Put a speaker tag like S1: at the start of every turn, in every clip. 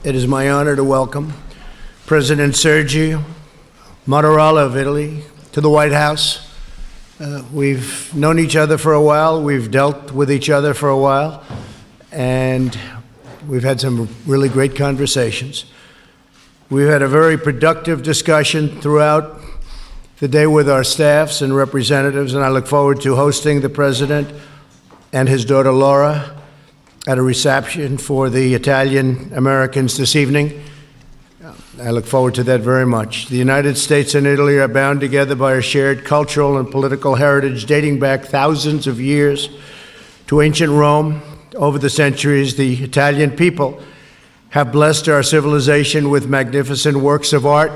S1: It is my honor to welcome President Sergio Mattarella of Italy to the White House. We've known each other for a while, we've dealt with each other for a while, and we've had some really great conversations. We've had a very productive discussion throughout the day with our staffs and representatives, and I look forward to hosting the President and his daughter Laura at a reception for the Italian Americans this evening. I look forward to that very much. The United States and Italy are bound together by a shared cultural and political heritage dating back thousands of years to ancient Rome. Over the centuries, the Italian people have blessed our civilization with magnificent works of art,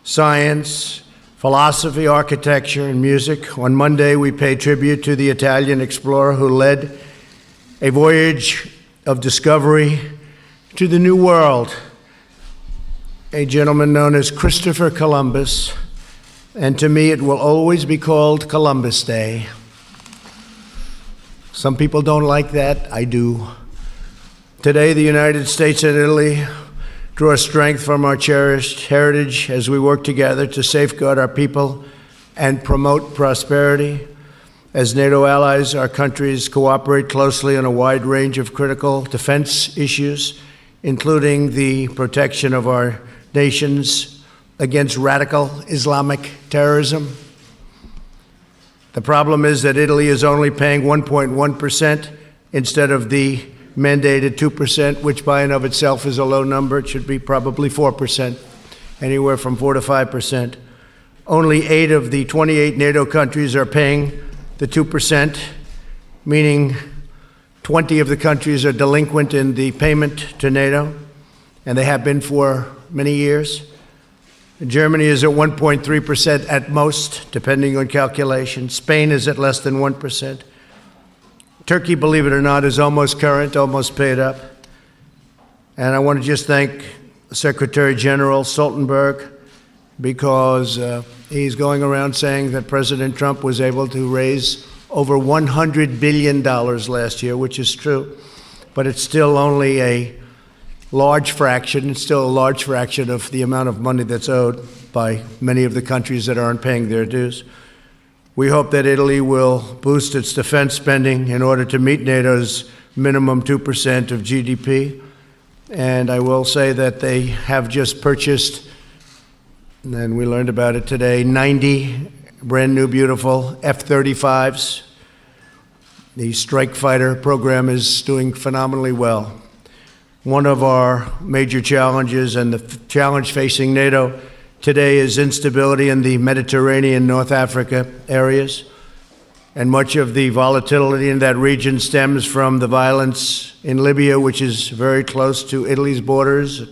S1: science, philosophy, architecture, and music. On Monday, we pay tribute to the Italian explorer who led a voyage of discovery to the New World, a gentleman known as Christopher Columbus, and to me it will always be called Columbus Day. Some people don't like that, I do. Today, the United States and Italy draw strength from our cherished heritage as we work together to safeguard our people and promote prosperity. As NATO allies, our countries cooperate closely on a wide range of critical defense issues, including the protection of our nations against radical Islamic terrorism. The problem is that Italy is only paying 1.1% instead of the mandated 2%, which by and of itself is a low number. It should be probably 4%, anywhere from 4 to 5%. Only 8 of the 28 NATO countries are paying the 2%, meaning 20 of the countries are delinquent in the payment to NATO, and they have been for many years. Germany is at 1.3% at most, depending on calculation. Spain is at less than 1%. Turkey, believe it or not, is almost current, almost paid up. And I want to just thank Secretary General Stoltenberg because he's going around saying that President Trump was able to raise over $100 billion last year, which is true, but it's still only a large fraction. It's still a large fraction of the amount of money that's owed by many of the countries that aren't paying their dues. We hope that Italy will boost its defense spending in order to meet NATO's minimum 2% of GDP. And I will say that they have just purchased, and we learned about it today, 90 brand new, beautiful F-35s. The strike fighter program is doing phenomenally well. One of our major challenges and the challenge facing NATO today is instability in the Mediterranean, North Africa areas. And much of the volatility in that region stems from the violence in Libya, which is very close to Italy's borders. The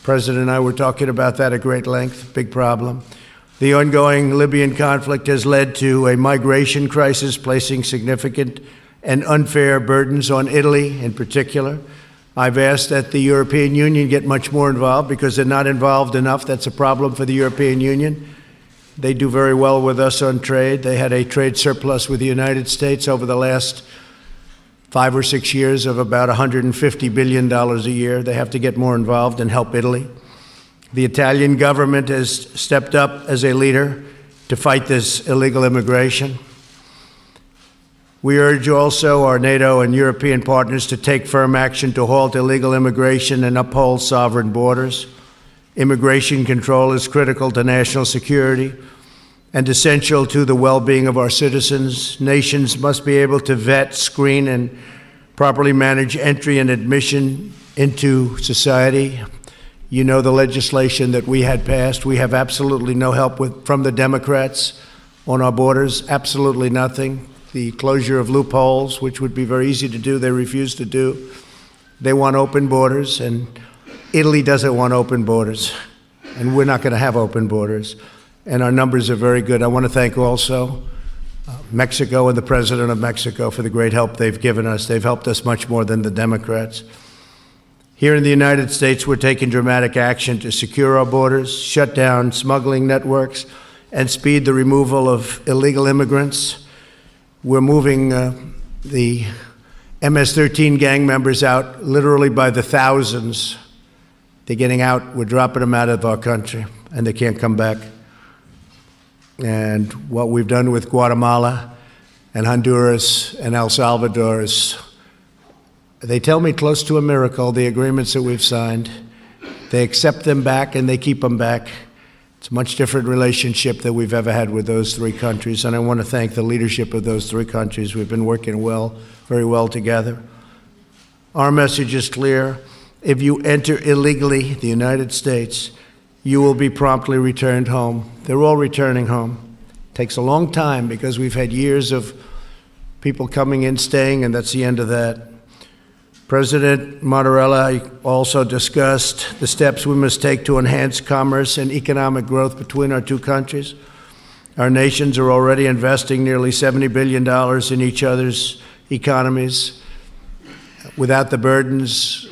S1: President and I were talking about that at great length, big problem. The ongoing Libyan conflict has led to a migration crisis, placing significant and unfair burdens on Italy in particular. I've asked that the European Union get much more involved because they're not involved enough. That's a problem for the European Union. They do very well with us on trade. They had a trade surplus with the United States over the last 5 or 6 years of about $150 billion a year. They have to get more involved and help Italy. The Italian government has stepped up as a leader to fight this illegal immigration. We urge also our NATO and European partners to take firm action to halt illegal immigration and uphold sovereign borders. Immigration control is critical to national security and essential to the well-being of our citizens. Nations must be able to vet, screen, and properly manage entry and admission into society. You know the legislation that we had passed. We have absolutely no help from the Democrats on our borders, absolutely nothing. The closure of loopholes, which would be very easy to do, they refuse to do. They want open borders, and Italy doesn't want open borders, and we're not going to have open borders. And our numbers are very good. I want to thank also Mexico and the President of Mexico for the great help they've given us. They've helped us much more than the Democrats. Here in the United States, we're taking dramatic action to secure our borders, shut down smuggling networks, and speed the removal of illegal immigrants. We're moving the MS-13 gang members out literally by the thousands They're getting out. We're dropping them out of our country, and they can't come back. And what we've done with Guatemala and Honduras and El Salvador is, they tell me, close to a miracle, the agreements that we've signed. They accept them back and they keep them back. It's a much different relationship than we've ever had with those three countries, and I want to thank the leadership of those three countries. We've been working very well together. Our message is clear. If you enter illegally the United States, you will be promptly returned home. They're all returning home. It takes a long time because we've had years of people coming in, staying, and that's the end of that. President Mattarella also discussed the steps we must take to enhance commerce and economic growth between our two countries. Our nations are already investing nearly $70 billion in each other's economies. Without the burdens,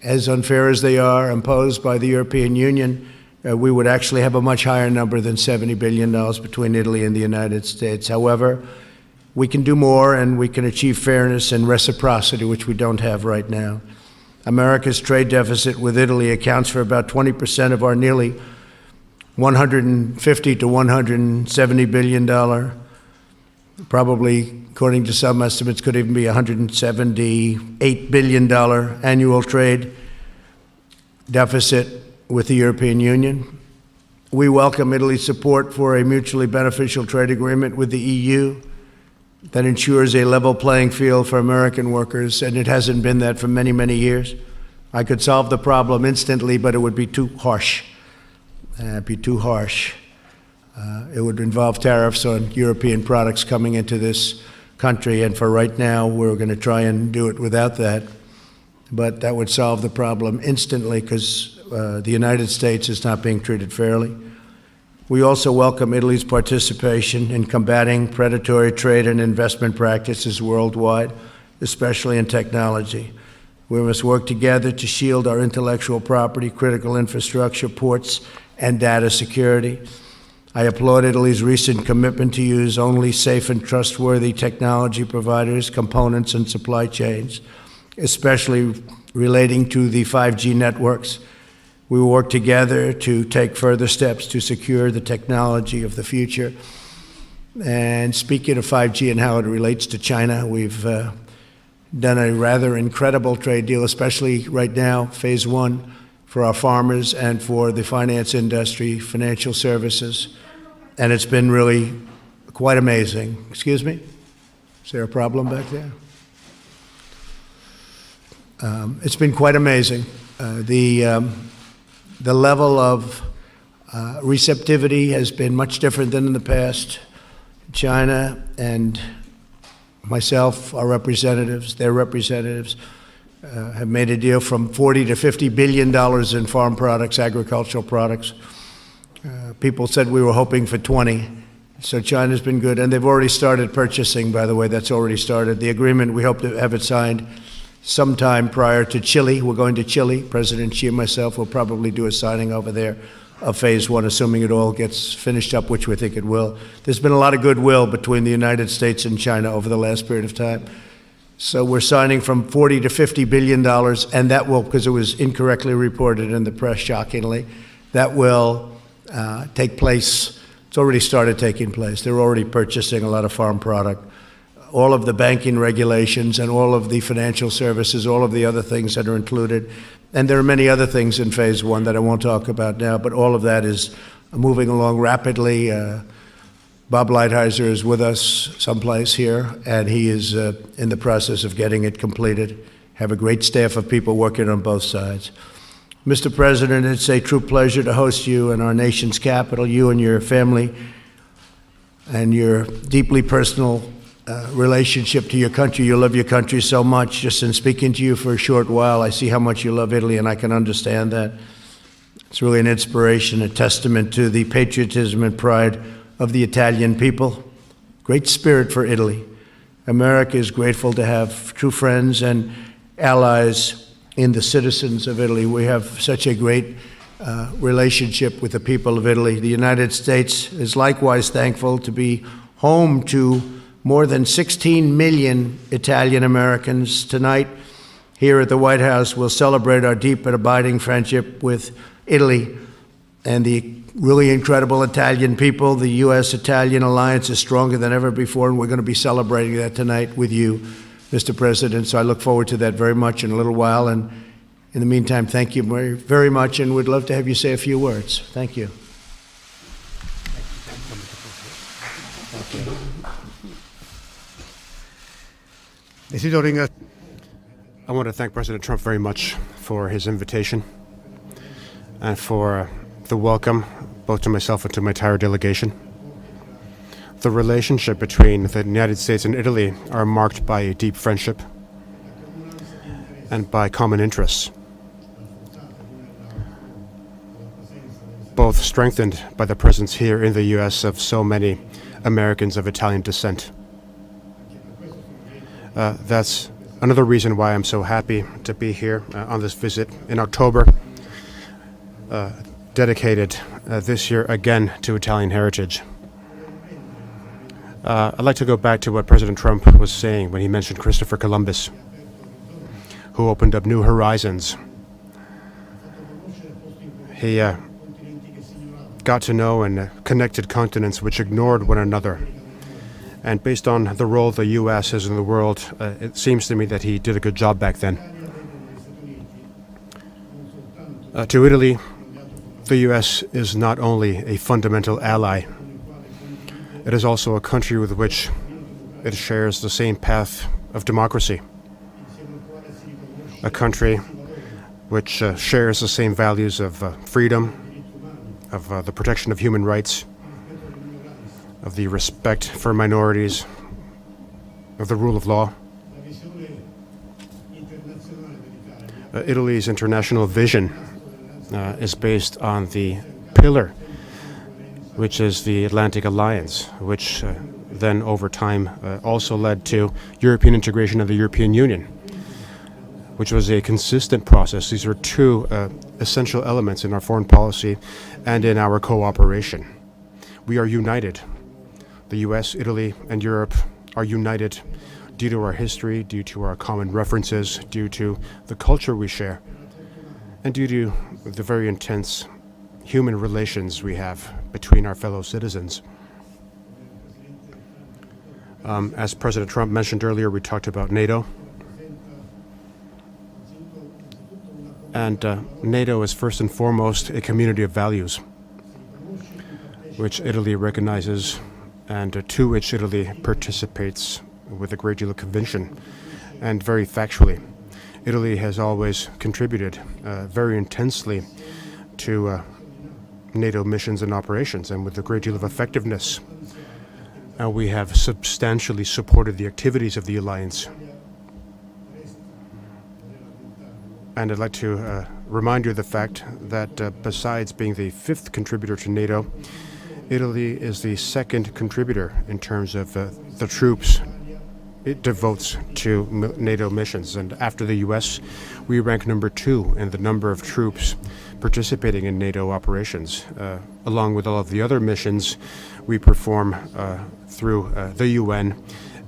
S1: as unfair as they are, imposed by the European Union, we would actually have a much higher number than $70 billion between Italy and the United States. However, we can do more, and we can achieve fairness and reciprocity, which we don't have right now. America's trade deficit with Italy accounts for about 20% of our nearly $150 to $170 billion, probably, according to some estimates, could even be $178 billion annual trade deficit with the European Union. We welcome Italy's support for a mutually beneficial trade agreement with the EU that ensures a level playing field for American workers, and it hasn't been that for many, many years. I could solve the problem instantly, but it would be too harsh. It would involve tariffs on European products coming into this country, and for right now, we're going to try and do it without that. But that would solve the problem instantly because the United States is not being treated fairly. We also welcome Italy's participation in combating predatory trade and investment practices worldwide, especially in technology. We must work together to shield our intellectual property, critical infrastructure, ports, and data security. I applaud Italy's recent commitment to use only safe and trustworthy technology providers, components, and supply chains, especially relating to the 5G networks. We will work together to take further steps to secure the technology of the future. And speaking of 5G and how it relates to China, we've done a rather incredible trade deal, especially right now, phase one, for our farmers and for the finance industry, financial services. And it's been really quite amazing. Excuse me? Is there a problem back there? It's been quite amazing. The level of receptivity has been much different than in the past. China and myself, our representatives, their representatives, have made a deal from $40 to $50 billion in farm products, agricultural products. People said we were hoping for 20. So China's been good, and they've already started purchasing, by the way. That's already started. The agreement, we hope to have it signed sometime prior to Chile. We're going to Chile. President Xi and myself will probably do a signing over there of phase one, assuming it all gets finished up, which we think it will. There's been a lot of goodwill between the United States and China over the last period of time. So we're signing from $40 to $50 billion, and that will, because it was incorrectly reported in the press, shockingly, that will take place. It's already started taking place. They're already purchasing a lot of farm product. All of the banking regulations and all of the financial services, all of the other things that are included. And there are many other things in phase one that I won't talk about now, but all of that is moving along rapidly. Bob Lighthizer is with us someplace here, and he is in the process of getting it completed. Have a great staff of people working on both sides. Mr. President, it's a true pleasure to host you in our nation's capital, you and your family, and your deeply personal relationship to your country. You love your country so much. Just in speaking to you for a short while, I see how much you love Italy, and I can understand that. It's really an inspiration, a testament to the patriotism and pride of the Italian people. Great spirit for Italy. America is grateful to have true friends and allies in the citizens of Italy. We have such a great relationship with the people of Italy. The United States is likewise thankful to be home to more than 16 million Italian Americans. Tonight, here at the White House, we'll celebrate our deep and abiding friendship with Italy and the really incredible Italian people. The U.S.-Italian alliance is stronger than ever before, and we're going to be celebrating that tonight with you, Mr. President. So I look forward to that very much in a little while. And in the meantime, thank you very, very much, and we'd love to have you say a few words. Thank you.
S2: I want to thank President Trump very much for his invitation and for the welcome, both to myself and to my entire delegation. The relationship between the United States and Italy are marked by a deep friendship and by common interests, both strengthened by the presence here in the U.S. of so many Americans of Italian descent. That's another reason why I'm so happy to be here on this visit in October, dedicated this year again to Italian heritage. I'd like to go back to what President Trump was saying when he mentioned Christopher Columbus, who opened up new horizons. He got to know and connected continents which ignored one another. And based on the role the U.S. has in the world, it seems to me that he did a good job back then. To Italy, the U.S. is not only a fundamental ally, it is also a country with which it shares the same path of democracy. A country which shares the same values of freedom, of the protection of human rights, of the respect for minorities, of the rule of law. Italy's international vision is based on the pillar, which is the Atlantic Alliance, which then over time also led to European integration of the European Union, which was a consistent process. These are two essential elements in our foreign policy and in our cooperation. We are united. The U.S., Italy, and Europe are united due to our history, due to our common references, due to the culture we share, and due to the very intense human relations we have between our fellow citizens. As President Trump mentioned earlier, we talked about NATO. And NATO is first and foremost a community of values, which Italy recognizes and to which Italy participates with a great deal of conviction and very factually. Italy has always contributed very intensely to NATO missions and operations, and with a great deal of effectiveness. We have substantially supported the activities of the alliance. And I'd like to remind you of the fact that besides being the fifth contributor to NATO, Italy is the second contributor in terms of the troops it devotes to NATO missions. And after the U.S., we rank number 2 in the number of troops participating in NATO operations. Along with all of the other missions we perform through the UN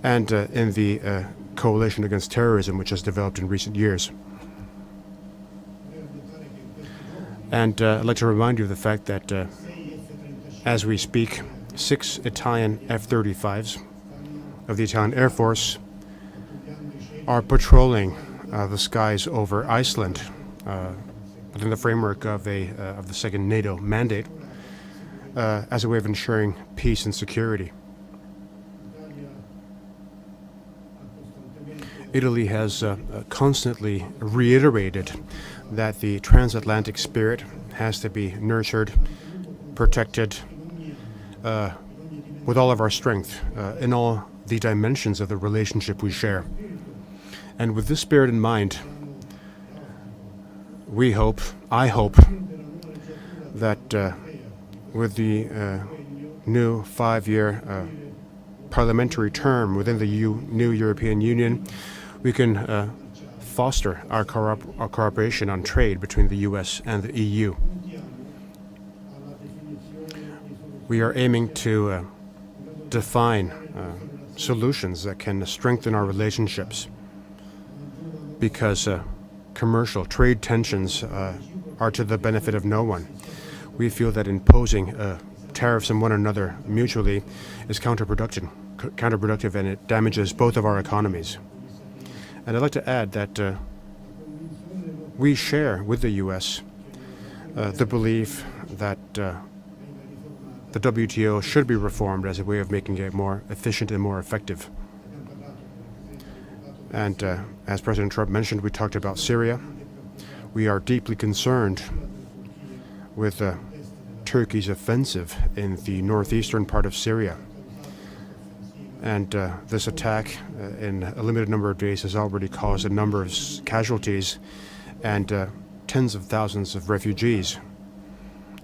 S2: and in the coalition against terrorism, which has developed in recent years. And I'd like to remind you of the fact that as we speak, 6 Italian F-35s of the Italian Air Force are patrolling the skies over Iceland within the framework of the second NATO mandate as a way of ensuring peace and security. Italy has constantly reiterated that the transatlantic spirit has to be nurtured, protected with all of our strength in all the dimensions of the relationship we share. And with this spirit in mind, I hope that with the new 5-year parliamentary term within the new European Union, we can foster our cooperation on trade between the U.S. and the EU. We are aiming to define solutions that can strengthen our relationships because commercial trade tensions are to the benefit of no one. We feel that imposing tariffs on one another mutually is counterproductive, and it damages both of our economies. And I'd like to add that we share with the U.S. The belief that the WTO should be reformed as a way of making it more efficient and more effective. And as President Trump mentioned, we talked about Syria. We are deeply concerned with Turkey's offensive in the northeastern part of Syria. And this attack in a limited number of days has already caused a number of casualties and tens of thousands of refugees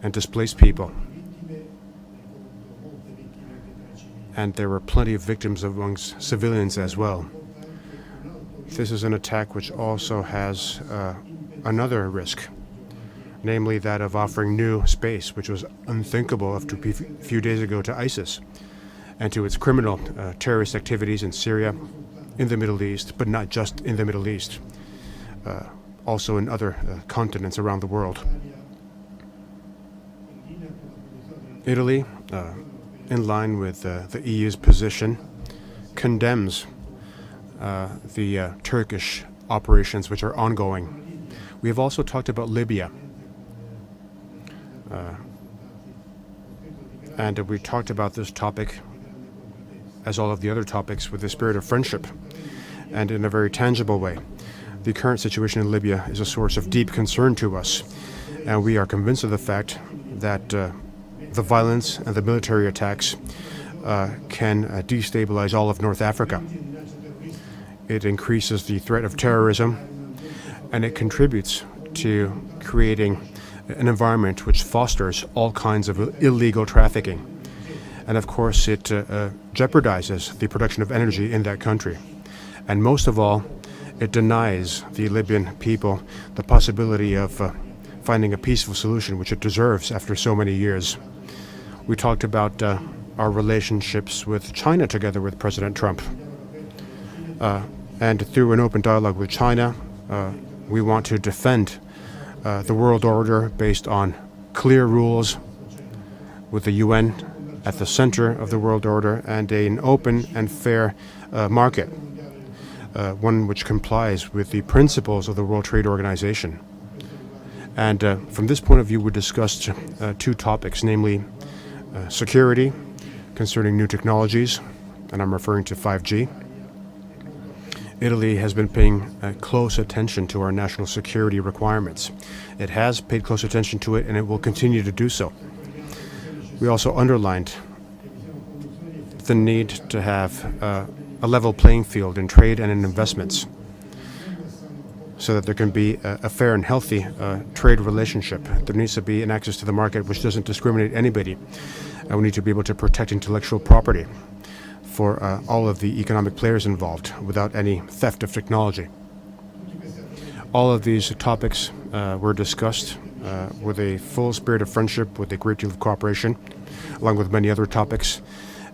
S2: and displaced people. And there were plenty of victims amongst civilians as well. This is an attack which also has another risk, namely that of offering new space, which was unthinkable up to a few days ago to ISIS and to its criminal terrorist activities in Syria, in the Middle East, but not just in the Middle East, also in other continents around the world. Italy, in line with the EU's position, condemns the Turkish operations which are ongoing. We have also talked about Libya. And we talked about this topic, as all of the other topics, with the spirit of friendship and in a very tangible way. The current situation in Libya is a source of deep concern to us, and we are convinced of the fact that the violence and the military attacks can destabilize all of North Africa. It increases the threat of terrorism, and it contributes to creating an environment which fosters all kinds of illegal trafficking. And of course, it jeopardizes the production of energy in that country. And most of all, it denies the Libyan people the possibility of finding a peaceful solution, which it deserves after so many years. We talked about our relationships with China together with President Trump. And through an open dialogue with China, we want to defend the world order based on clear rules, with the UN at the center of the world order, and an open and fair market, one which complies with the principles of the World Trade Organization. And from this point of view, we discussed two topics, namely security concerning new technologies, and I'm referring to 5G. Italy has been paying close attention to our national security requirements. It has paid close attention to it, and it will continue to do so. We also underlined the need to have a level playing field in trade and in investments, so that there can be a fair and healthy trade relationship. There needs to be an access to the market which doesn't discriminate anybody. And we need to be able to protect intellectual property for all of the economic players involved without any theft of technology. All of these topics were discussed with a full spirit of friendship, with a great deal of cooperation, along with many other topics.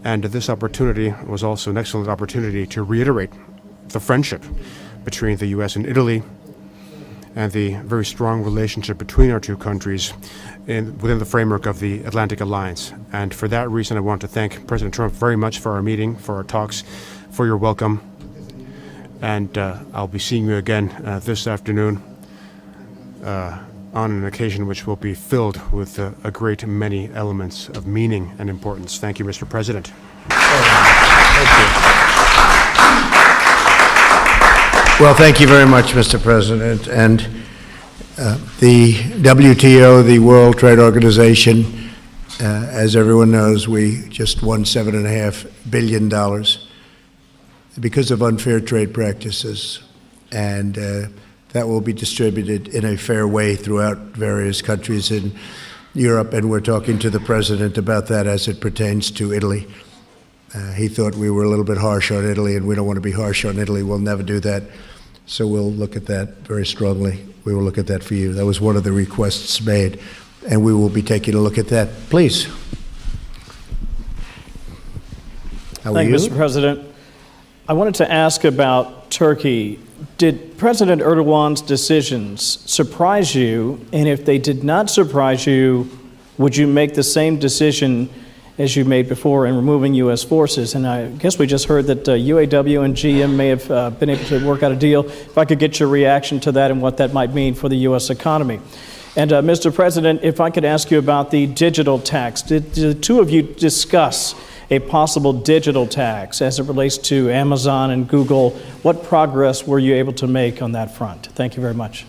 S2: And this opportunity was also an excellent opportunity to reiterate the friendship between the U.S. and Italy, and the very strong relationship between our two countries within the framework of the Atlantic Alliance. And for that reason, I want to thank President Trump very much for our meeting, for our talks, for your welcome. And I'll be seeing you again this afternoon on an occasion which will be filled with a great many elements of meaning and importance. Thank you, Mr. President.
S1: Thank you. Well, thank you very much, Mr. President. And the WTO, the World Trade Organization, as everyone knows, we just won $7.5 billion because of unfair trade practices. And that will be distributed in a fair way throughout various countries in Europe. And we're talking to the President about that as it pertains to Italy. He thought we were a little bit harsh on Italy, and we don't want to be harsh on Italy. We'll never do that. So we'll look at that very strongly. We will look at that for you. That was one of the requests made, and we will be taking a look at that. Please. How are you?
S3: Thank you, Mr. President. I wanted to ask about Turkey. Did President Erdogan's decisions surprise you? And if they did not surprise you, would you make the same decision as you made before in removing U.S. forces? And I guess we just heard that UAW and GM may have been able to work out a deal. If I could get your reaction to that and what that might mean for the U.S. economy. And Mr. President, if I could ask you about the digital tax. Did the two of you discuss a possible digital tax as it relates to Amazon and Google? What progress were you able to make on that front? Thank you very much.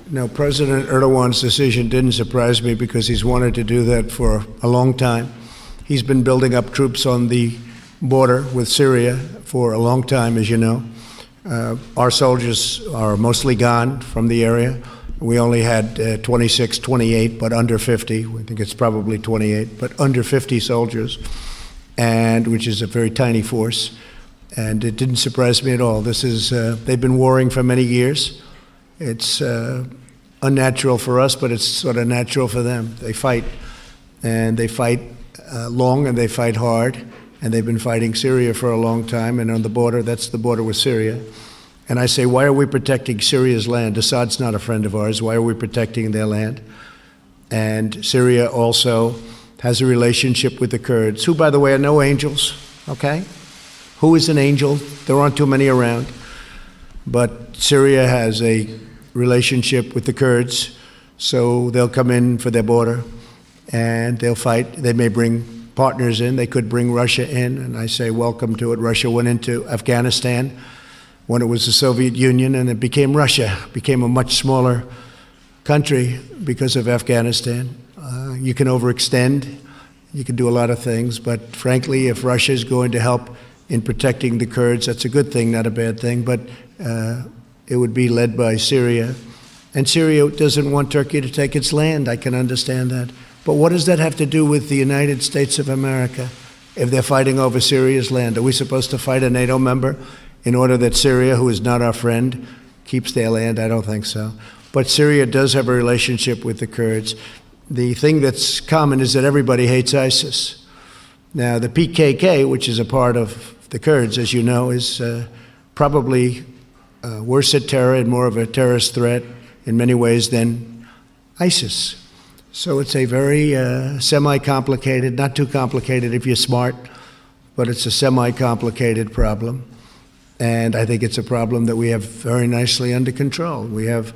S1: No, President Erdogan's decision didn't surprise me because he's wanted to do that for a long time. He's been building up troops on the border with Syria for a long time, as you know. Our soldiers are mostly gone from the area. We only had 26, 28, but under 50. I think it's probably 28, but under 50 soldiers, and which is a very tiny force. And it didn't surprise me at all. This is they've been warring for many years. It's unnatural for us, but it's sort of natural for them. They fight, and they fight long, and they fight hard, and they've been fighting Syria for a long time. And on the border, that's the border with Syria. And I say, why are we protecting Syria's land? Assad's not a friend of ours. Why are we protecting their land? And Syria also has a relationship with the Kurds, who, by the way, are no angels, okay? Who is an angel? There aren't too many around. But Syria has a relationship with the Kurds, so they'll come in for their border, and they'll fight. They may bring partners in. They could bring Russia in, and I say welcome to it. Russia went into Afghanistan when it was the Soviet Union, and it became Russia, became a much smaller country because of Afghanistan. You can overextend, you can do a lot of things, but frankly, if Russia is going to help in protecting the Kurds, that's a good thing, not a bad thing, but it would be led by Syria. And Syria doesn't want Turkey to take its land, I can understand that. But what does that have to do with the United States of America if they're fighting over Syria's land? Are we supposed to fight a NATO member in order that Syria, who is not our friend, keeps their land? I don't think so. But Syria does have a relationship with the Kurds. The thing that's common is that everybody hates ISIS. Now, the PKK, which is a part of the Kurds, as you know, is probably worse at terror and more of a terrorist threat in many ways than ISIS. So it's a very semi-complicated, not too complicated if you're smart, but it's a semi-complicated problem. And I think it's a problem that we have very nicely under control. We have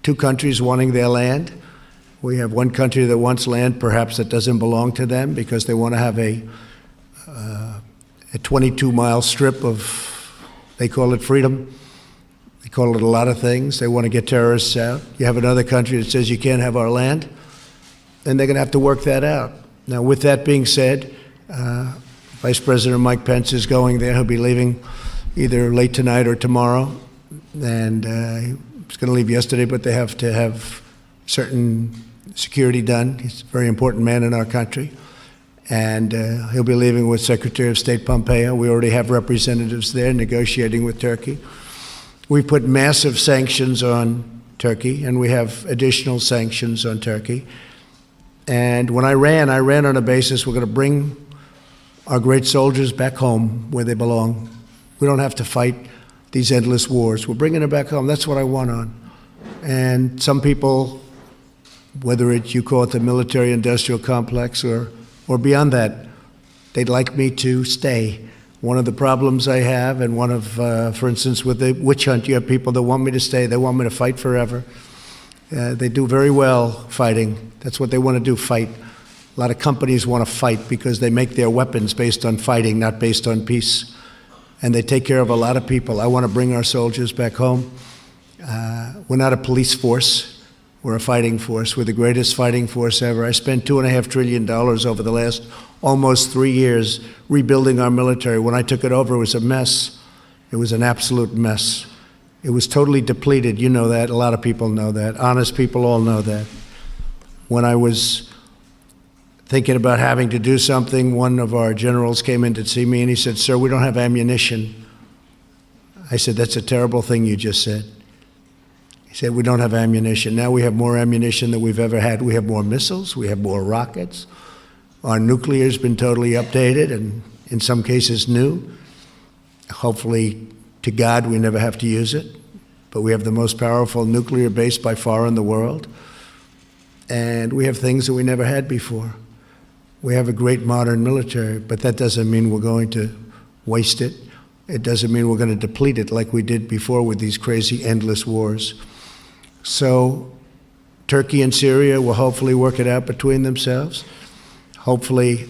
S1: two countries wanting their land. We have one country that wants land, perhaps that doesn't belong to them, because they want to have a 22-mile strip of, they call it freedom. They call it a lot of things. They want to get terrorists out. You have another country that says you can't have our land, and they're going to have to work that out. Now, with that being said, Vice President Mike Pence is going there. He'll be leaving either late tonight or tomorrow, and he was going to leave yesterday, but they have to have certain security done. He's a very important man in our country, and he'll be leaving with Secretary of State Pompeo. We already have representatives there negotiating with Turkey. We put massive sanctions on Turkey, and we have additional sanctions on Turkey. And when I ran on a basis we're going to bring our great soldiers back home where they belong. We don't have to fight these endless wars. We're bringing them back home. That's what I want on. And some people, whether you call it the military-industrial complex or beyond that, they'd like me to stay. One of the problems I have, and one of, for instance, with the witch hunt, you have people that want me to stay. They want me to fight forever. They do very well fighting. That's what they want to do, fight. A lot of companies want to fight because they make their weapons based on fighting, not based on peace. And they take care of a lot of people. I want to bring our soldiers back home. We're not a police force. We're a fighting force. We're the greatest fighting force ever. I spent $2.5 trillion over the last almost 3 years rebuilding our military. When I took it over, it was a mess. It was an absolute mess. It was totally depleted. You know that. A lot of people know that. Honest people all know that. When I was thinking about having to do something, one of our generals came in to see me and he said, "Sir, we don't have ammunition." I said, "That's a terrible thing you just said." He said, "We don't have ammunition." Now we have more ammunition than we've ever had. We have more missiles. We have more rockets. Our nuclear's been totally updated and in some cases new. Hopefully, to God, we never have to use it. but we have the most powerful nuclear base by far in the world. And we have things that we never had before. We have a great modern military, but that doesn't mean we're going to waste it. It doesn't mean we're going to deplete it like we did before with these crazy, endless wars. So Turkey and Syria will hopefully work it out between themselves. Hopefully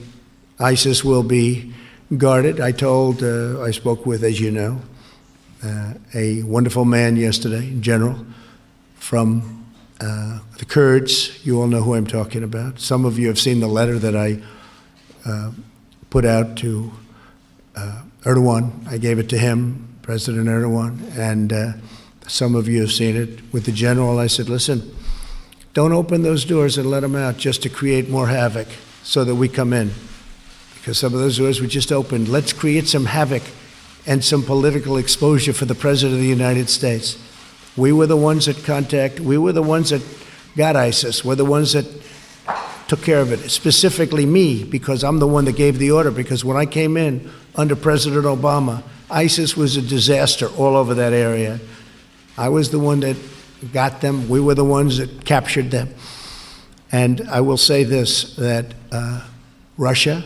S1: ISIS will be guarded. I spoke with, as you know, a wonderful man yesterday, general, from the Kurds. You all know who I'm talking about. Some of you have seen the letter that I put out to Erdogan. I gave it to him, President Erdogan, and some of you have seen it. With the general, I said, listen, don't open those doors and let them out just to create more havoc so that we come in. Because some of those doors we just opened. Let's create some havoc and some political exposure for the President of the United States. We were the ones we were the ones that got ISIS. We're the ones that took care of it, specifically me, because I'm the one that gave the order, because when I came in under President Obama, ISIS was a disaster all over that area. I was the one that got them. We were the ones that captured them. And I will say this, that Russia,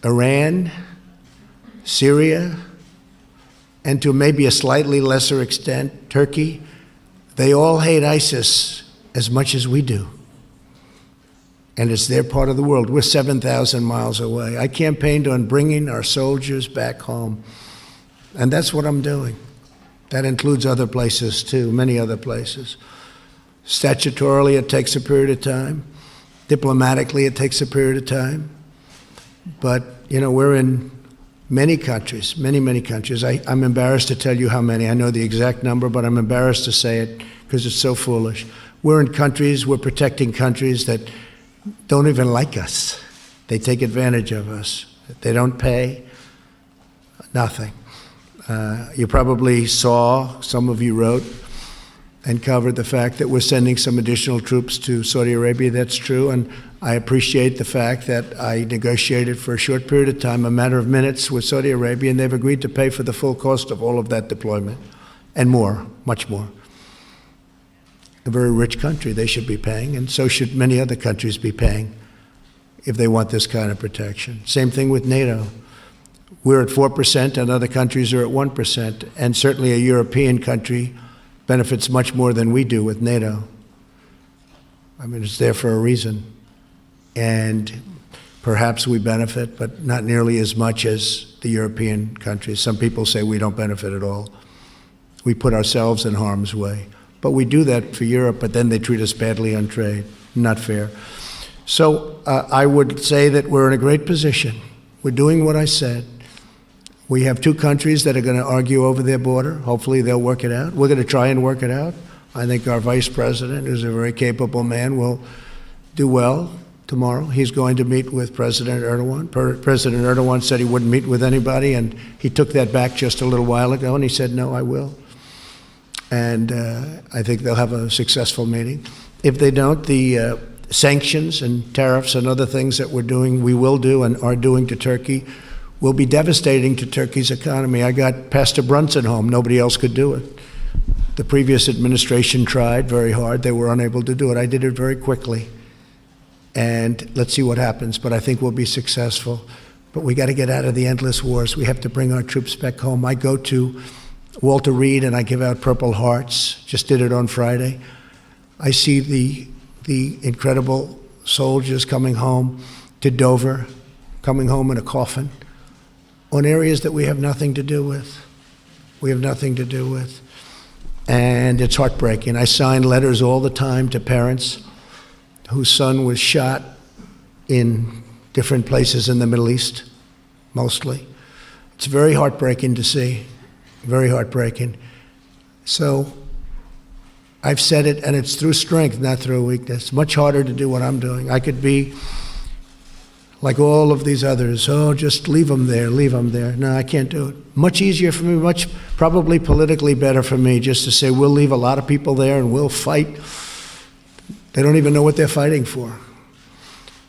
S1: Iran, Syria, and to maybe a slightly lesser extent, Turkey, they all hate ISIS as much as we do. And it's their part of the world. We're 7,000 miles away. I campaigned on bringing our soldiers back home. And that's what I'm doing. That includes other places too, many other places. Statutorily, it takes a period of time. Diplomatically, it takes a period of time. But, you know, we're in many countries, many countries. I'm embarrassed to tell you how many. I know the exact number, but I'm embarrassed to say it because it's so foolish. We're in countries, we're protecting countries that don't even like us. They take advantage of us. They don't pay, nothing. You probably saw, some of you wrote and covered the fact that we're sending some additional troops to Saudi Arabia. That's true, and I appreciate the fact that I negotiated for a short period of time, a matter of minutes, with Saudi Arabia, and they've agreed to pay for the full cost of all of that deployment, and more, much more. A very rich country, they should be paying, and so should many other countries be paying if they want this kind of protection. Same thing with NATO. We're at 4%, and other countries are at 1%, and certainly a European country benefits much more than we do with NATO. I mean, it's there for a reason. And perhaps we benefit, but not nearly as much as the European countries. Some people say we don't benefit at all. We put ourselves in harm's way. But we do that for Europe, but then they treat us badly on trade. Not fair. So I would say that we're in a great position. We're doing what I said. We have two countries that are going to argue over their border. Hopefully they'll work it out. We're going to try and work it out. I think our vice president, who's a very capable man, will do well tomorrow. He's going to meet with President Erdogan. President Erdogan said he wouldn't meet with anybody, and he took that back just a little while ago, and he said, no, I will. And I think they'll have a successful meeting. If they don't, the sanctions and tariffs and other things that we're doing, we will do and are doing to Turkey, will be devastating to Turkey's economy. I got Pastor Brunson home. Nobody else could do it. The previous administration tried very hard. They were unable to do it. I did it very quickly. And let's see what happens. But I think we'll be successful. But we got to get out of the endless wars. We have to bring our troops back home. I go to Walter Reed and I give out Purple Hearts. Just did it on Friday. I see the incredible soldiers coming home to Dover, coming home in a coffin, on areas that we have nothing to do with. We have nothing to do with. And it's heartbreaking. I sign letters all the time to parents whose son was shot in different places in the Middle East, mostly. It's very heartbreaking to see, very heartbreaking. So I've said it, and it's through strength, not through weakness. Much harder to do what I'm doing. I could be like all of these others, oh, just leave them there, leave them there. No, I can't do it. Much easier for me, much probably politically better for me just to say we'll leave a lot of people there and we'll fight. They don't even know what they're fighting for.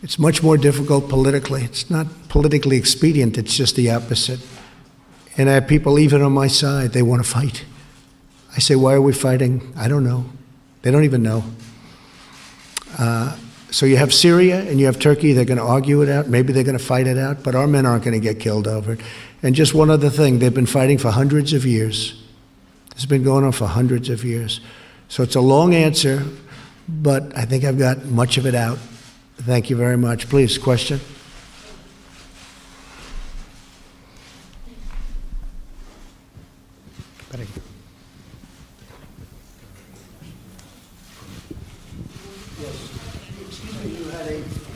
S1: It's much more difficult politically. It's not politically expedient, it's just the opposite. And I have people even on my side, they want to fight. I say, why are we fighting? I don't know. They don't even know. So you have Syria and you have Turkey. They're going to argue it out. Maybe they're going to fight it out, but our men aren't going to get killed over it. And just one other thing, they've been fighting for hundreds of years. This has been going on for hundreds of years. So it's a long answer, but I think I've got much of it out. Thank you very much. Please, question?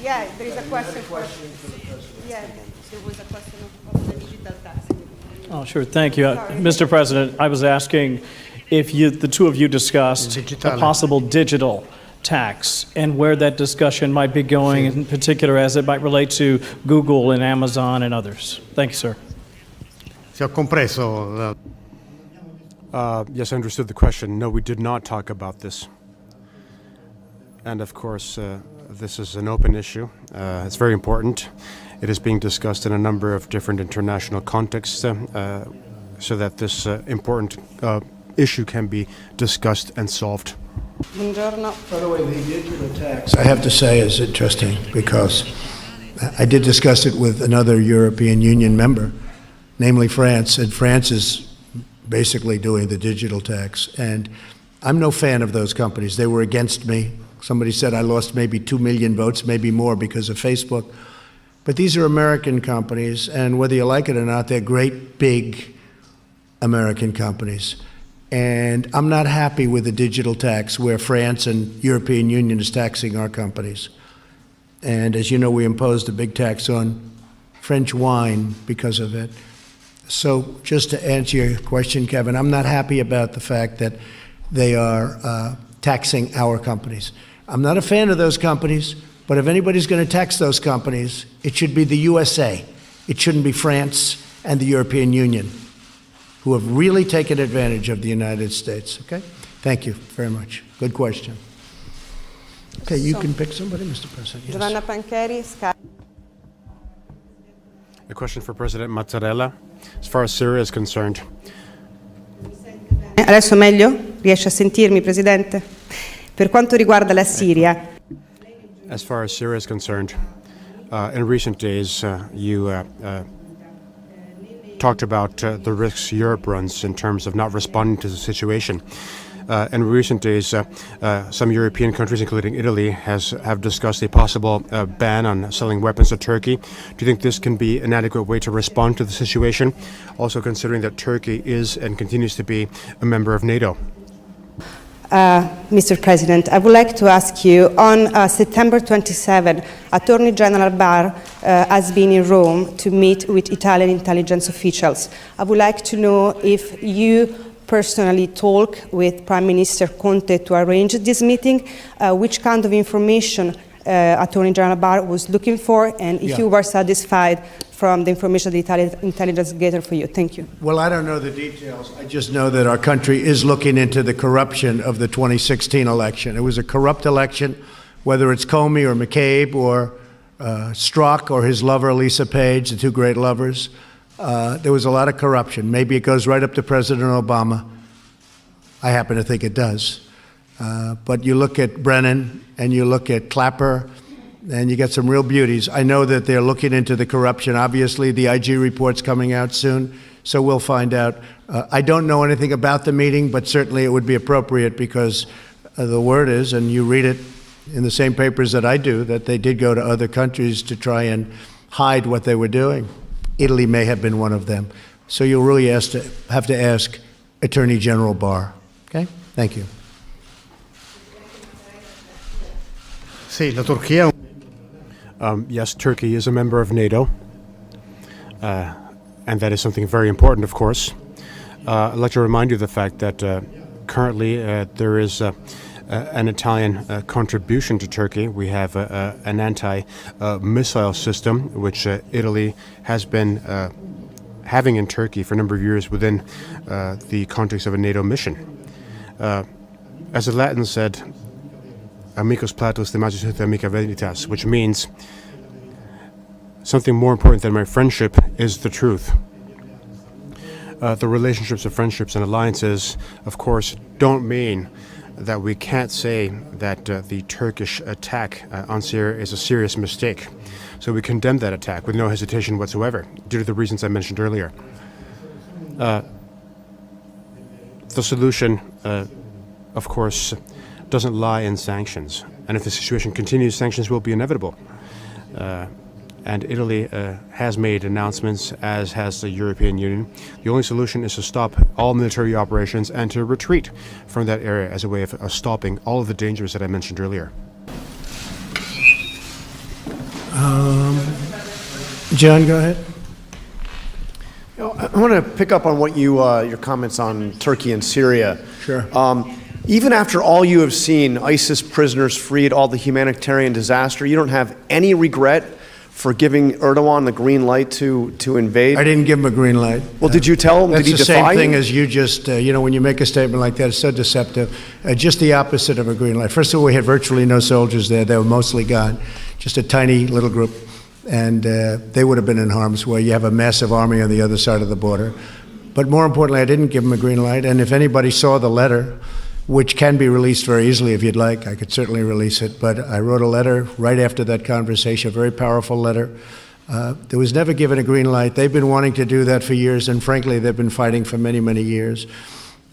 S4: Yeah, there is a question. Yeah, there was a question of the digital tax.
S3: Oh, sure. Thank you. Mr. President, I was asking if the two of you discussed a possible digital tax and where that discussion might be going, in particular as it might relate to Google and Amazon and others. Thank you, sir.
S5: Se ho compreso.
S2: Yes, I understood the question. No, we did not talk about this. And of course, this is an open issue. It's very important. It is being discussed in a number of different international contexts so that this important issue can be discussed and solved.
S4: Buongiorno.
S1: By the way, the digital tax, I have to say, is interesting because I did discuss it with another European Union member, namely France, and France is basically doing the digital tax. And I'm no fan of those companies. They were against me. Somebody said I lost maybe 2 million votes, maybe more, because of Facebook. But these are American companies, and whether you like it or not, they're great, big American companies. And I'm not happy with the digital tax where France and European Union is taxing our companies. And as you know, we imposed a big tax on French wine because of it. So just to answer your question, Kevin, I'm not happy about the fact that they are taxing our companies. I'm not a fan of those companies, but if anybody's going to tax those companies, it should be the USA. It shouldn't be France and the European Union, who have really taken advantage of the United States. Okay? Thank you very much. Good question. Okay, you can pick somebody, Mr. President. Yes.
S4: Giovanna Pancheri, Sky.
S2: A question for President Mattarella. As far as Syria is concerned,
S4: Adesso meglio? Riesce a sentirmi, Presidente? Per quanto riguarda la Siria,
S2: as far as Syria is concerned, in recent days, you talked about the risks Europe runs in terms of not responding to the situation. In recent days, some European countries, including Italy, have discussed a possible ban on selling weapons to Turkey. Do you think this can be an adequate way to respond to the situation, also considering that Turkey is and continues to be a member of NATO?
S4: Mr. President, I would like to ask you, on September 27, Attorney General Barr has been in Rome to meet with Italian intelligence officials. I would like to know if you personally talk with Prime Minister Conte to arrange this meeting, which kind of information Attorney General Barr was looking for, and if you were satisfied from the information the Italian intelligence gathered for you. Thank you.
S1: Well, I don't know the details. I just know that our country is looking into the corruption of the 2016 election. It was a corrupt election, whether it's Comey or McCabe or Strzok or his lover, Lisa Page, the two great lovers. There was a lot of corruption. Maybe it goes right up to President Obama. I happen to think it does. But you look at Brennan and you look at Clapper, and you get some real beauties. I know that they're looking into the corruption. Obviously, the IG report's coming out soon, so we'll find out. I don't know anything about the meeting, but certainly it would be appropriate because the word is, and you read it in the same papers that I do, that they did go to other countries to try and hide what they were doing. Italy may have been one of them. So you'll really have to ask Attorney General Barr. Okay? Thank you.
S5: Sì, la Turchia.
S2: Yes, Turkey is a member of NATO, and that is something very important, of course. I'd like to remind you of the fact that currently there is an Italian contribution to Turkey. We have an anti-missile system, which Italy has been having in Turkey for a number of years within the context of a NATO mission. As the Latins said, amicus platus de majestate amica veritas, which means something more important than my friendship is the truth. The relationships and friendships and alliances, of course, don't mean that we can't say that the Turkish attack on Syria is a serious mistake. So we condemn that attack with no hesitation whatsoever, due to the reasons I mentioned earlier. The solution, of course, doesn't lie in sanctions. And if the situation continues, sanctions will be inevitable. And Italy has made announcements, as has the European Union. The only solution is to stop all military operations and to retreat from that area as a way of stopping all of the dangers that I mentioned earlier.
S1: John, go ahead.
S6: I want to pick up on what your comments on Turkey and Syria.
S1: Sure.
S6: Even after all you have seen, ISIS prisoners freed, all the humanitarian disaster, you don't have any regret for giving Erdogan the green light to invade?
S1: I didn't give him a green light.
S6: Well, did you tell him?
S1: That's
S6: Did he
S1: the
S6: defy
S1: same thing
S6: you?
S1: as you just, when you make a statement like that, it's so deceptive. Just the opposite of a green light. First of all, we had virtually no soldiers there. They were mostly gone. Just a tiny little group. And they would have been in harm's way. You have a massive army on the other side of the border. But more importantly, I didn't give him a green light. And if anybody saw the letter, which can be released very easily if you'd like, I could certainly release it. But I wrote a letter right after that conversation, a very powerful letter. There was never given a green light. They've been wanting to do that for years, and frankly, they've been fighting for many, many years.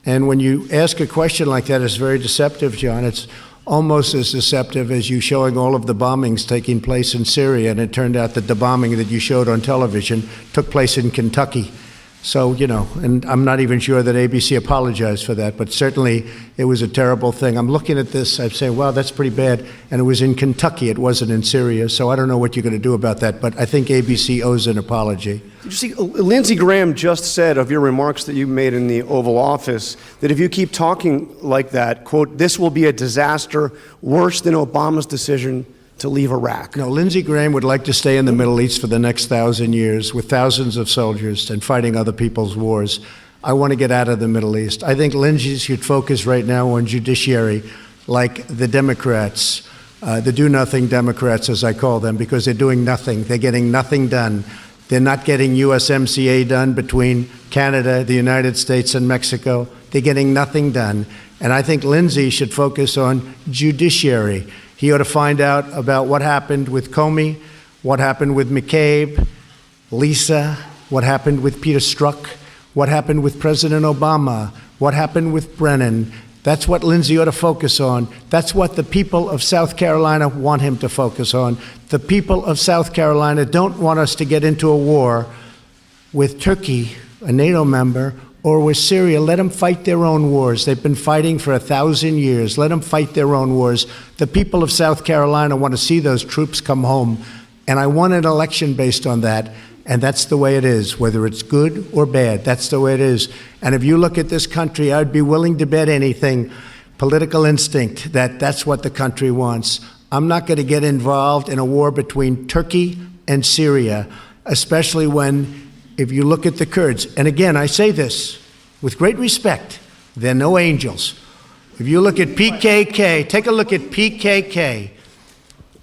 S1: And when you ask a question like that, it's very deceptive, John. It's almost as deceptive as you showing all of the bombings taking place in Syria, and it turned out that the bombing that you showed on television took place in Kentucky. So, and I'm not even sure that ABC apologized for that, but certainly it was a terrible thing. I'm looking at this, I'm saying, wow, that's pretty bad. And it was in Kentucky, it wasn't in Syria, so I don't know what you're going to do about that, but I think ABC owes an apology.
S6: Did you see, Lindsey Graham just said of your remarks that you made in the Oval Office that if you keep talking like that, quote, this will be a disaster worse than Obama's decision to leave Iraq.
S1: No, Lindsey Graham would like to stay in the Middle East for the next 1,000 years with thousands of soldiers and fighting other people's wars. I want to get out of the Middle East. I think Lindsey should focus right now on judiciary, like the Democrats, the do-nothing Democrats, as I call them, because they're doing nothing. They're getting nothing done. They're not getting USMCA done between Canada, the United States, and Mexico. They're getting nothing done. And I think Lindsey should focus on judiciary. He ought to find out about what happened with Comey, what happened with McCabe, Lisa, what happened with Peter Strzok, what happened with President Obama, what happened with Brennan. That's what Lindsey ought to focus on. That's what the people of South Carolina want him to focus on. The people of South Carolina don't want us to get into a war with Turkey, a NATO member, or with Syria. Let them fight their own wars. They've been fighting for 1,000 years. Let them fight their own wars. The people of South Carolina want to see those troops come home, and I want an election based on that, and that's the way it is, whether it's good or bad. That's the way it is. And if you look at this country, I'd be willing to bet anything, political instinct, that that's what the country wants. I'm not going to get involved in a war between Turkey and Syria, especially when, if you look at the Kurds, and again, I say this with great respect, they're no angels. If you look at PKK, take a look at PKK.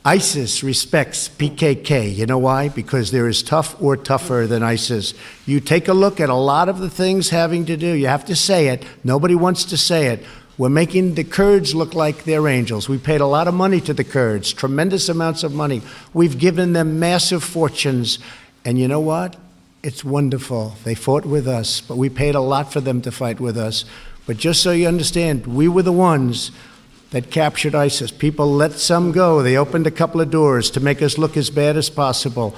S1: ISIS respects PKK. You know why? Because they're as tough or tougher than ISIS. You take a look at a lot of the things having to do, you have to say it, nobody wants to say it. We're making the Kurds look like they're angels. We paid a lot of money to the Kurds, tremendous amounts of money. We've given them massive fortunes. And you know what? It's wonderful. They fought with us, but we paid a lot for them to fight with us. But just so you understand, we were the ones that captured ISIS. People let some go. They opened a couple of doors to make us look as bad as possible.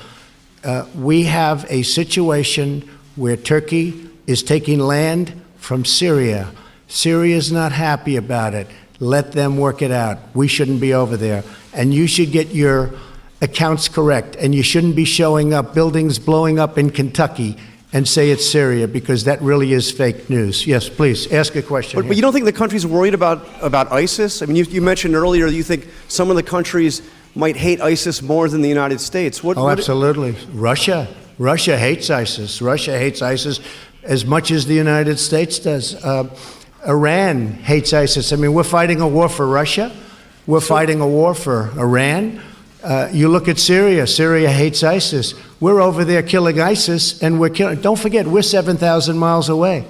S1: We have a situation where Turkey is taking land from Syria. Syria's not happy about it. Let them work it out. We shouldn't be over there. And you should get your accounts correct, and you shouldn't be showing up buildings blowing up in Kentucky and say it's Syria, because that really is fake news. Yes, please, ask a question.
S6: But you don't think the country's worried about ISIS? I mean, you mentioned earlier you think some of the countries might hate ISIS more than the United States.
S1: Absolutely. Russia hates ISIS. Russia hates ISIS as much as the United States does. Iran hates ISIS. I mean, we're fighting a war for Russia. We're fighting a war for Iran. You look at Syria. Syria hates ISIS. We're over there killing ISIS, and we're killing. Don't forget, we're 7,000 miles away.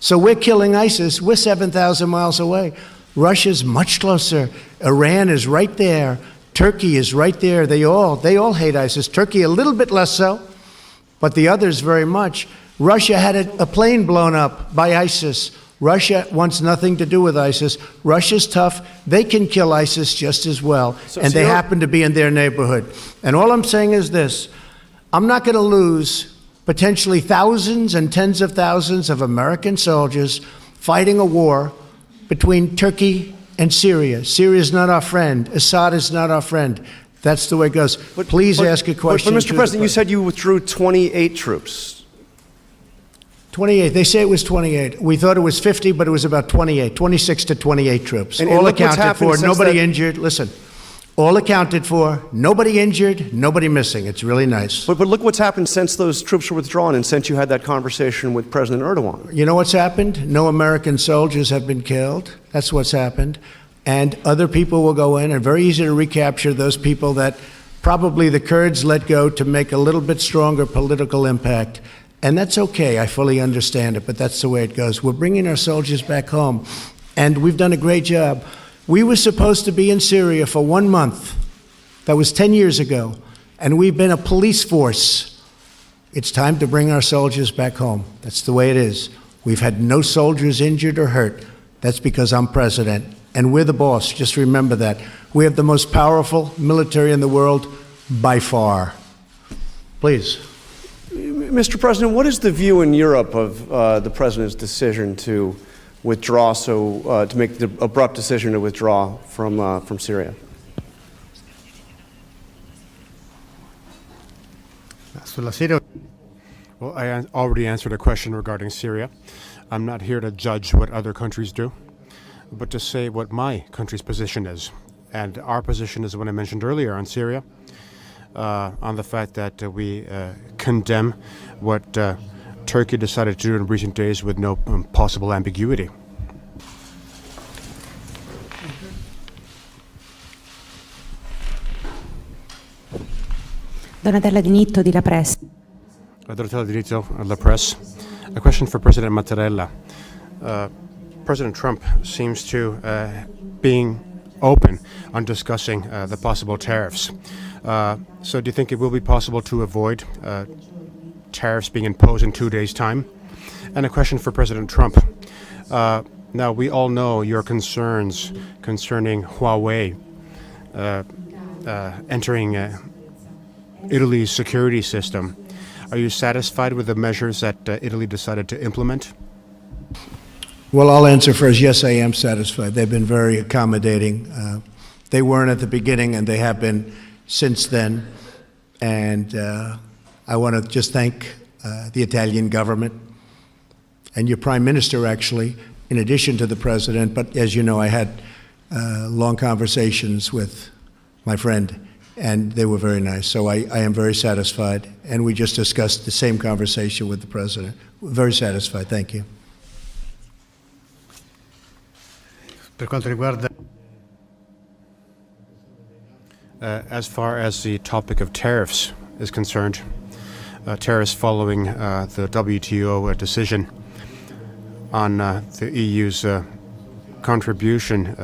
S1: So we're killing ISIS. We're 7,000 miles away. Russia's much closer. Iran is right there. Turkey is right there. They all hate ISIS. Turkey a little bit less so, but the others very much. Russia had a plane blown up by ISIS. Russia wants nothing to do with ISIS. Russia's tough. They can kill ISIS just as well, and they happen to be in their neighborhood. And all I'm saying is this. I'm not going to lose potentially thousands and tens of thousands of American soldiers fighting a war between Turkey and Syria. Syria is not our friend. Assad is not our friend. That's the way it goes. Please ask a question.
S6: But Mr. President, you said you withdrew 28 troops.
S1: 28. They say it was 28. We thought it was 50, but it was about 28. 26 to 28 troops.
S6: And
S1: all
S6: look what's
S1: accounted
S6: happened
S1: for.
S6: since
S1: Nobody
S6: that-
S1: injured. Listen. All accounted for. Nobody injured. Nobody missing. It's really nice.
S6: But look what's happened since those troops were withdrawn and since you had that conversation with President Erdogan.
S1: You know what's happened? No American soldiers have been killed. That's what's happened. And other people will go in, and very easy to recapture those people that probably the Kurds let go to make a little bit stronger political impact. And that's okay. I fully understand it, but that's the way it goes. We're bringing our soldiers back home, and we've done a great job. We were supposed to be in Syria for 1 month. That was 10 years ago. And we've been a police force. It's time to bring our soldiers back home. That's the way it is. We've had no soldiers injured or hurt. That's because I'm president. And we're the boss. Just remember that. We have the most powerful military in the world by far. Please.
S6: Mr. President, what is the view in Europe of the President's decision to withdraw, to make the abrupt decision to withdraw from Syria?
S5: Sulla Siria,
S2: Well, I already answered a question regarding Syria. I'm not here to judge what other countries do, but to say what my country's position is. And our position is what I mentioned earlier on Syria, on the fact that we condemn what Turkey decided to do in recent days with no possible ambiguity.
S7: Donatella Dinitto di La Presse.
S2: Donatella Diritto, La Presse. A question for President Mattarella. President Trump seems to being open on discussing the possible tariffs. So do you think it will be possible to avoid tariffs being imposed in 2 days' time? And a question for President Trump. Now, we all know your concerns concerning Huawei entering Italy's security system. Are you satisfied with the measures that Italy decided to implement?
S1: Well, I'll answer first. Yes, I am satisfied. They've been very accommodating. They weren't at the beginning, and they have been since then. And I want to just thank the Italian government and your prime minister, actually, in addition to the president. But as you know, I had long conversations with my friend, and they were very nice. So I am very satisfied. And we just discussed the same conversation with the president. Very satisfied. Thank you.
S5: per quanto riguarda
S2: As far as the topic of tariffs is concerned, tariffs following the WTO decision on the EU's contribution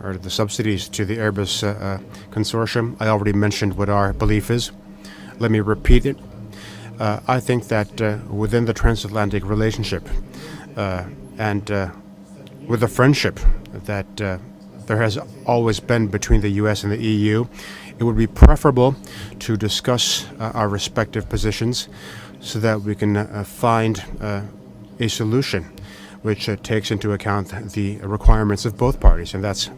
S2: or the subsidies to the Airbus consortium, I already mentioned what our belief is. Let me repeat it. I think that within the transatlantic relationship and with the friendship that there has always been between the U.S. and the EU, it would be preferable to discuss our respective positions so that we can find a solution which takes into account the requirements of both parties, and that's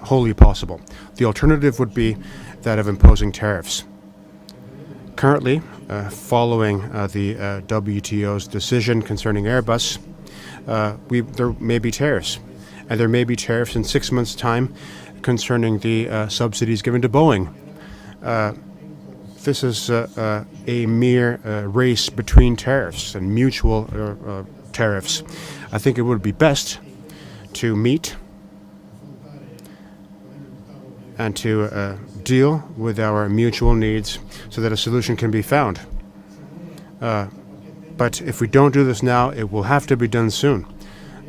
S2: wholly possible. The alternative would be that of imposing tariffs. Currently, following the WTO's decision concerning Airbus, there may be tariffs, and there may be tariffs in 6 months' time concerning the subsidies given to Boeing. This is a mere race between tariffs and mutual tariffs. I think it would be best to meet and to deal with our mutual needs so that a solution can be found. But if we don't do this now, it will have to be done soon.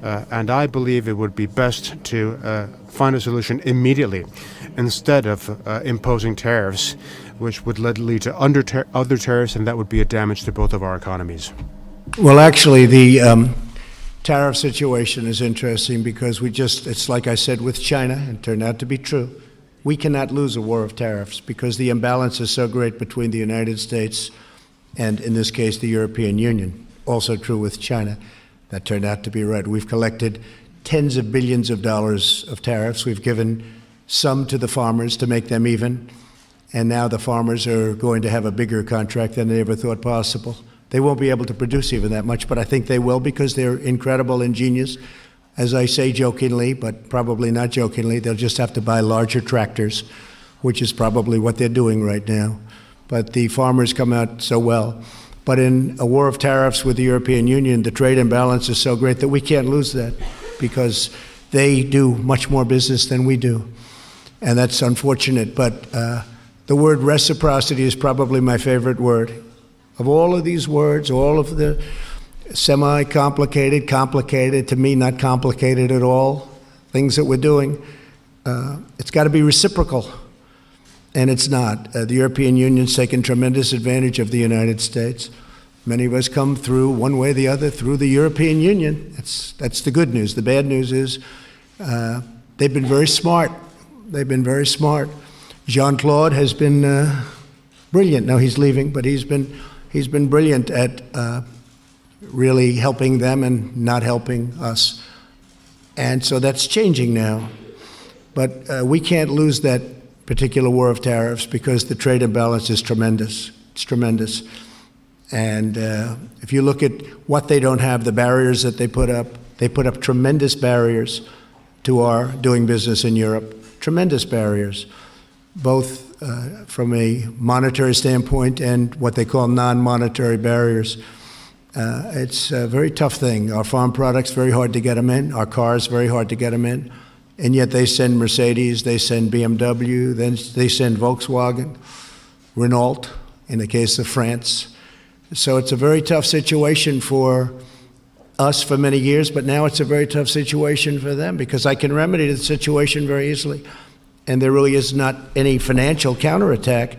S2: And I believe it would be best to find a solution immediately instead of imposing tariffs, which would lead to other tariffs, and that would be a damage to both of our economies.
S1: Well, actually, the tariff situation is interesting because it's like I said with China, and it turned out to be true. We cannot lose a war of tariffs because the imbalance is so great between the United States and, in this case, the European Union. Also true with China. That turned out to be right. We've collected tens of billions of dollars of tariffs. We've given some to the farmers to make them even. And now the farmers are going to have a bigger contract than they ever thought possible. They won't be able to produce even that much, but I think they will because they're incredible and genius. As I say jokingly, but probably not jokingly, they'll just have to buy larger tractors, which is probably what they're doing right now. But the farmers come out so well. But in a war of tariffs with the European Union, the trade imbalance is so great that we can't lose that because they do much more business than we do. And that's unfortunate. But the word reciprocity is probably my favorite word. Of all of these words, all of the semi-complicated, complicated, to me not complicated at all, things that we're doing, it's got to be reciprocal. And it's not. The European Union's taken tremendous advantage of the United States. Many of us come through, one way or the other, through the European Union. That's the good news. The bad news is they've been very smart. They've been very smart. Jean-Claude has been brilliant. Now he's leaving, but he's been brilliant at really helping them and not helping us. And so that's changing now. But we can't lose that particular war of tariffs because the trade imbalance is tremendous. It's tremendous. And if you look at what they don't have, the barriers that they put up tremendous barriers to our doing business in Europe, tremendous barriers, both from a monetary standpoint and what they call non-monetary barriers. It's a very tough thing. Our farm products, very hard to get them in. Our cars, very hard to get them in. And yet they send Mercedes, they send BMW, then they send Volkswagen, Renault, in the case of France. So it's a very tough situation for us for many years, but now it's a very tough situation for them because I can remedy the situation very easily. And there really is not any financial counterattack.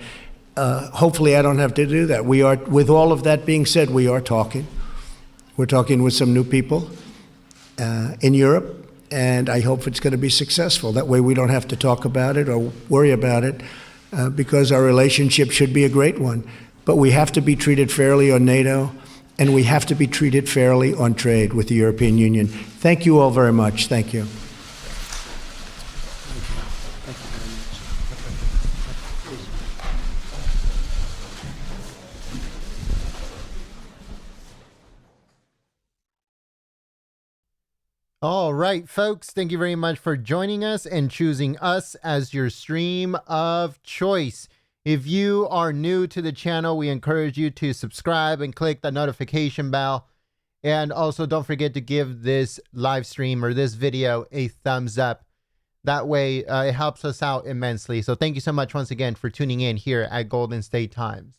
S1: Hopefully I don't have to do that. We are, with all of that being said, we are talking. We're talking with some new people in Europe. And I hope it's going to be successful. That way we don't have to talk about it or worry about it because our relationship should be a great one. But we have to be treated fairly on NATO, and we have to be treated fairly on trade with the European Union. Thank you all very much. Thank you.
S8: All right, folks, thank you very much for joining us and choosing us as your stream of choice. If you are new to the channel, we encourage you to subscribe and click the notification bell. And also don't forget to give this live stream or this video a thumbs up. That way it helps us out immensely. So thank you so much once again for tuning in here at Golden State Times.